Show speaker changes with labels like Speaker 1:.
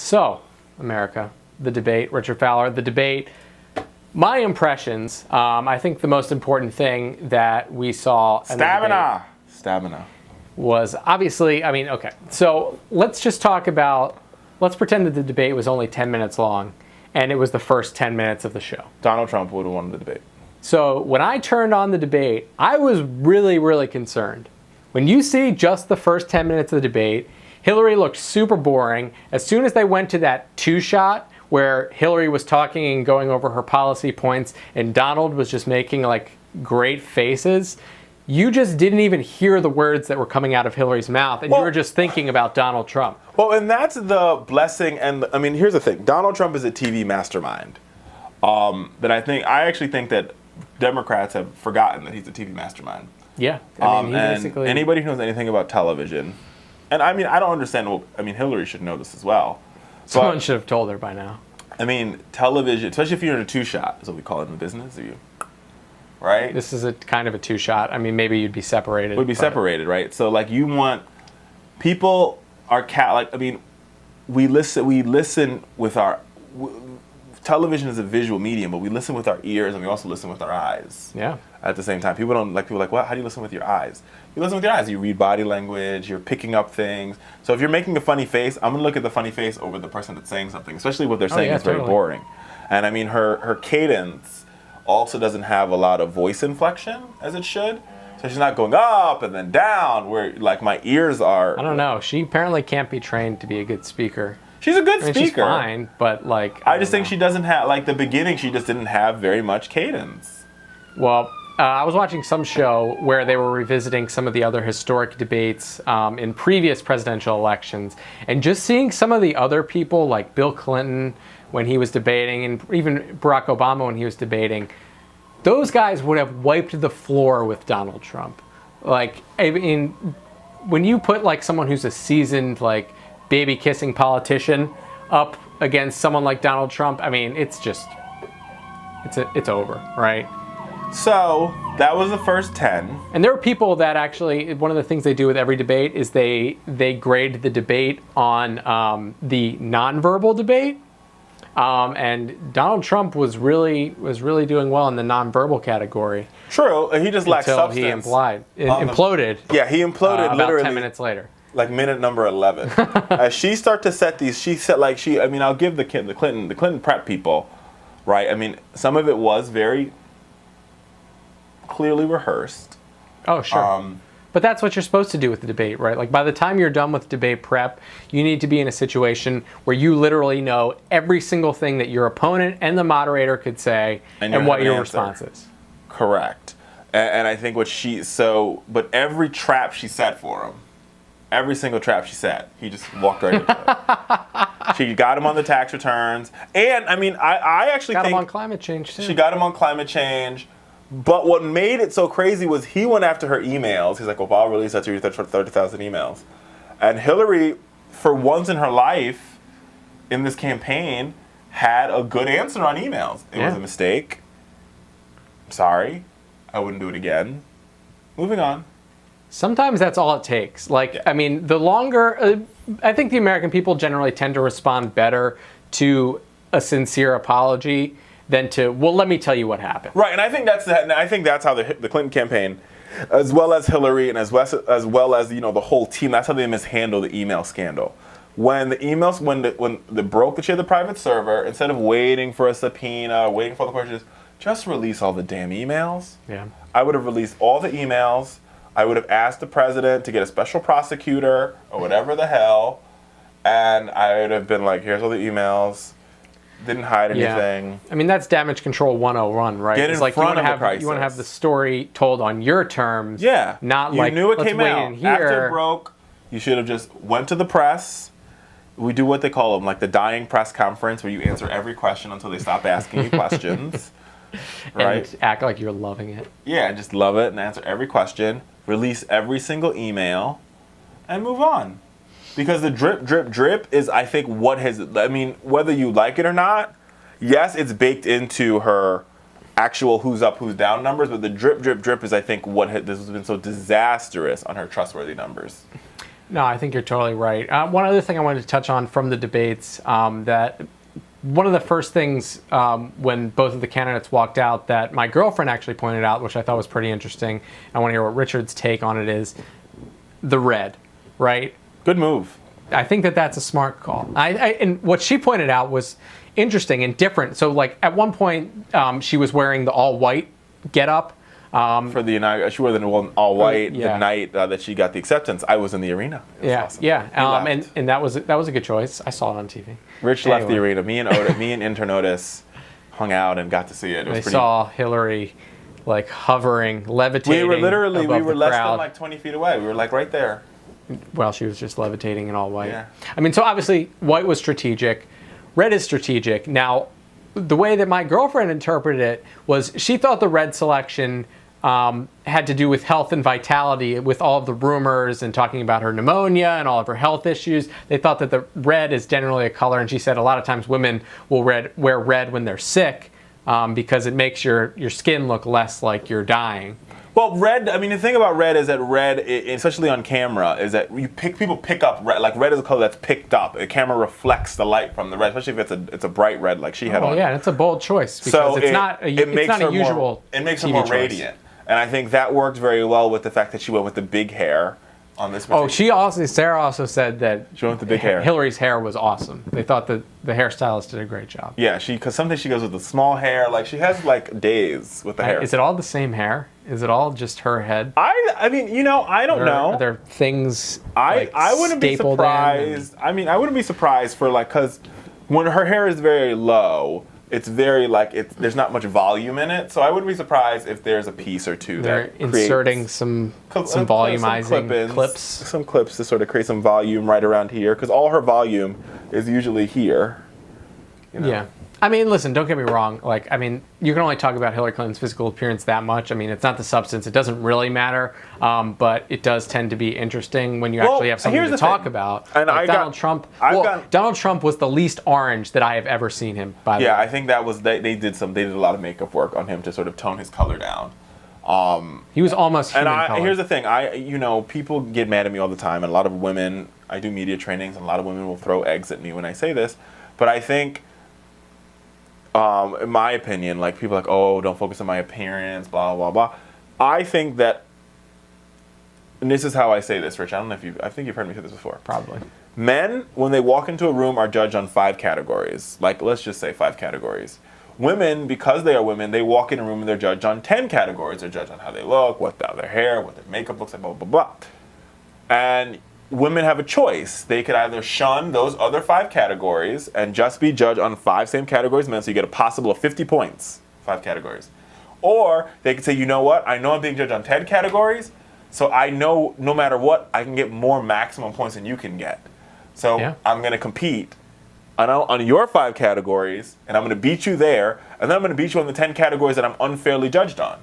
Speaker 1: So, America, the debate, Richard Fowler, the debate. My impressions, I think the most important thing that we saw in the
Speaker 2: Stamina.
Speaker 1: was obviously, okay. So let's just talk about, let's pretend that the debate was only 10 minutes long and it was the first 10 minutes of the show.
Speaker 2: Donald Trump would have won the debate.
Speaker 1: So when I turned on the debate, I was really, really concerned. When you see just the first 10 minutes of the debate, Hillary looked super boring. As soon as they went to that two-shot where Hillary was talking and going over her policy points and Donald was just making like great faces, you just didn't even hear the words that were coming out of Hillary's mouth, and you were just thinking about Donald Trump.
Speaker 2: Well, and that's the blessing. And here's the thing: Donald Trump is a TV mastermind. That I actually think that Democrats have forgotten that he's a TV mastermind.
Speaker 1: Yeah,
Speaker 2: he basically. Anybody who knows anything about television, and I don't understand. Hillary should know this as well.
Speaker 1: Someone should have told her by now.
Speaker 2: Television, especially if you're in a two-shot, is what we call it in the business. Right?
Speaker 1: This is a kind of a two-shot. Maybe you'd be separated.
Speaker 2: Would be separated, right? So, you want people are we listen with our television is a visual medium, but we listen with our ears and we also listen with our eyes.
Speaker 1: Yeah.
Speaker 2: At the same time, people what? How do you listen with your eyes? You listen with your eyes. You read body language. You're picking up things. So if you're making a funny face, I'm gonna look at the funny face over the person that's saying something, especially what they're saying is very boring. And her cadence also doesn't have a lot of voice inflection as it should. So she's not going up and then down where my ears are.
Speaker 1: I don't know. She apparently can't be trained to be a good speaker.
Speaker 2: She's a good speaker.
Speaker 1: She's fine, but
Speaker 2: I just think she doesn't have the beginning. She just didn't have very much cadence.
Speaker 1: Well, I was watching some show where they were revisiting some of the other historic debates in previous presidential elections, and just seeing some of the other people like Bill Clinton when he was debating, and even Barack Obama when he was debating, those guys would have wiped the floor with Donald Trump. When you put someone who's a seasoned baby kissing politician up against someone like Donald Trump, it's over, right?
Speaker 2: So that was the first 10.
Speaker 1: And there are people that actually, one of the things they do with every debate is they grade the debate on the nonverbal debate. And Donald Trump was really doing well in the nonverbal category.
Speaker 2: True, he just lacked substance.
Speaker 1: Until he imploded.
Speaker 2: Yeah, he imploded
Speaker 1: about
Speaker 2: literally
Speaker 1: 10 minutes later.
Speaker 2: Minute number 11. As she started to set these, she said I'll give the Clinton prep people, right? Some of it was very clearly rehearsed.
Speaker 1: Oh, sure. But that's what you're supposed to do with the debate, right? By the time you're done with debate prep, you need to be in a situation where you literally know every single thing that your opponent and the moderator could say and what your response is.
Speaker 2: Correct. And I think but every trap she set for him, every single trap she set, he just walked right into it. She got him on the tax returns. And, I actually think...
Speaker 1: Got him on climate change, too.
Speaker 2: She got him on climate change. But what made it so crazy was he went after her emails. He's like, well, I'll release that to you for 30,000 emails. And Hillary, for once in her life, in this campaign, had a good answer on emails. It was a mistake. I'm sorry. I wouldn't do it again. Moving on.
Speaker 1: Sometimes that's all it takes. The longer... I think the American people generally tend to respond better to a sincere apology than to, well, let me tell you what happened.
Speaker 2: Right, and I think that's how the Clinton campaign, as well as Hillary and as well as the whole team, that's how they mishandled the email scandal. When the emails, when they broke the the private server, instead of waiting for a subpoena, waiting for the questions, just release all the damn emails.
Speaker 1: Yeah.
Speaker 2: I would have released all the emails. I would have asked the president to get a special prosecutor or whatever the hell, and I would have been like, here's all the emails. Didn't hide anything.
Speaker 1: Yeah. That's damage control 101, right?
Speaker 2: Get in front of the crisis.
Speaker 1: You want to have the story told on your terms.
Speaker 2: Yeah.
Speaker 1: Not
Speaker 2: you knew it
Speaker 1: let's
Speaker 2: came
Speaker 1: wait
Speaker 2: out.
Speaker 1: in here.
Speaker 2: After it broke, you should have just went to the press. We do what they call them, the dying press conference, where you answer every question until they stop asking you questions. Right?
Speaker 1: And act like you're loving it.
Speaker 2: Yeah, just love it and answer every question. Release every single email and move on. Because the drip, drip, drip is, I think, whether you like it or not, yes, it's baked into her actual who's up, who's down numbers, but the drip, drip, drip is, I think, this has been so disastrous on her trustworthy numbers.
Speaker 1: No, I think you're totally right. One other thing I wanted to touch on from the debates, that one of the first things when both of the candidates walked out that my girlfriend actually pointed out, which I thought was pretty interesting, I want to hear what Richard's take on it is, the red, right?
Speaker 2: Good move.
Speaker 1: I think that that's a smart call. And what she pointed out was interesting and different. So, like, at one point, she was wearing the all-white get-up.
Speaker 2: For the she wore the all white the night that she got the acceptance. I was in the arena. It was awesome.
Speaker 1: And that was a good choice. I saw it on TV.
Speaker 2: Rich left the arena. Me and intern Otis hung out and got to see it.
Speaker 1: I saw Hillary like hovering, levitating.
Speaker 2: We were less
Speaker 1: crowd.
Speaker 2: than like 20 feet away. We were like right there.
Speaker 1: Well, she was just levitating in all white.
Speaker 2: Yeah.
Speaker 1: I mean, so obviously white was strategic, red is strategic. Now, the way that my girlfriend interpreted it was she thought the red selection had to do with health and vitality, with all of the rumors and talking about her pneumonia and all of her health issues. They thought that the red is generally a color, and she said a lot of times women will wear red when they're sick because it makes your skin look less like you're dying.
Speaker 2: Well, red, I mean, the thing about red is that red, especially on camera, is that people pick up red. Like, red is a color that's picked up. The camera reflects the light from the red, especially if it's a bright red like she had on.
Speaker 1: Oh, yeah, it's a bold choice because it's not a usual
Speaker 2: It makes
Speaker 1: TV
Speaker 2: her more
Speaker 1: choice.
Speaker 2: radiant. And I think that worked very well with the fact that she went with the big hair on this
Speaker 1: particular. Sarah also said that
Speaker 2: she went with the big hair.
Speaker 1: Hillary's hair was awesome. They thought that the hairstylist did a great job.
Speaker 2: Yeah, because sometimes she goes with the small hair. Like, she has, like, days with the hair.
Speaker 1: Is it all the same hair? Is it all just her head?
Speaker 2: I mean, I don't know.
Speaker 1: Are there things
Speaker 2: I wouldn't be surprised. I mean, I wouldn't be surprised for, like, because when her hair is very low, it's very, like, there's not much volume in it, so I wouldn't be surprised if there's a piece or two
Speaker 1: They're inserting some volumizing clips.
Speaker 2: Some clips to sort of create some volume right around here, because all her volume is usually here.
Speaker 1: Yeah. I mean, listen, don't get me wrong. Like, I mean, you can only talk about Hillary Clinton's physical appearance that much. I mean, it's not the substance. It doesn't really matter. But it does tend to be interesting when you actually have something to talk about.
Speaker 2: And
Speaker 1: like Donald Trump. Donald Trump was the least orange that I have ever seen him, by the way.
Speaker 2: Yeah, I think that was, they did a lot of makeup work on him to sort of tone his color down.
Speaker 1: He was almost human color.
Speaker 2: Here's the thing. People get mad at me all the time, and a lot of women, I do media trainings, and a lot of women will throw eggs at me when I say this. But I think, in my opinion, like, people are like, oh, don't focus on my appearance, blah, blah, blah. I think that, and this is how I say this, Rich, I think you've heard me say this before.
Speaker 1: Probably.
Speaker 2: Men, when they walk into a room, are judged on 5 categories. Like, let's just say 5 categories. Women, because they are women, they walk in a room and they're judged on 10 categories. They're judged on how they look, what their hair, what their makeup looks like, blah, blah, blah. And women have a choice. They could either shun those other 5 categories and just be judged on 5 same categories men, so you get a possible of 50 points, 5 categories. Or they could say, you know what, I know I'm being judged on 10 categories, so I know no matter what, I can get more maximum points than you can get. So I'm going to compete on your 5 categories, and I'm going to beat you there, and then I'm going to beat you on the 10 categories that I'm unfairly judged on.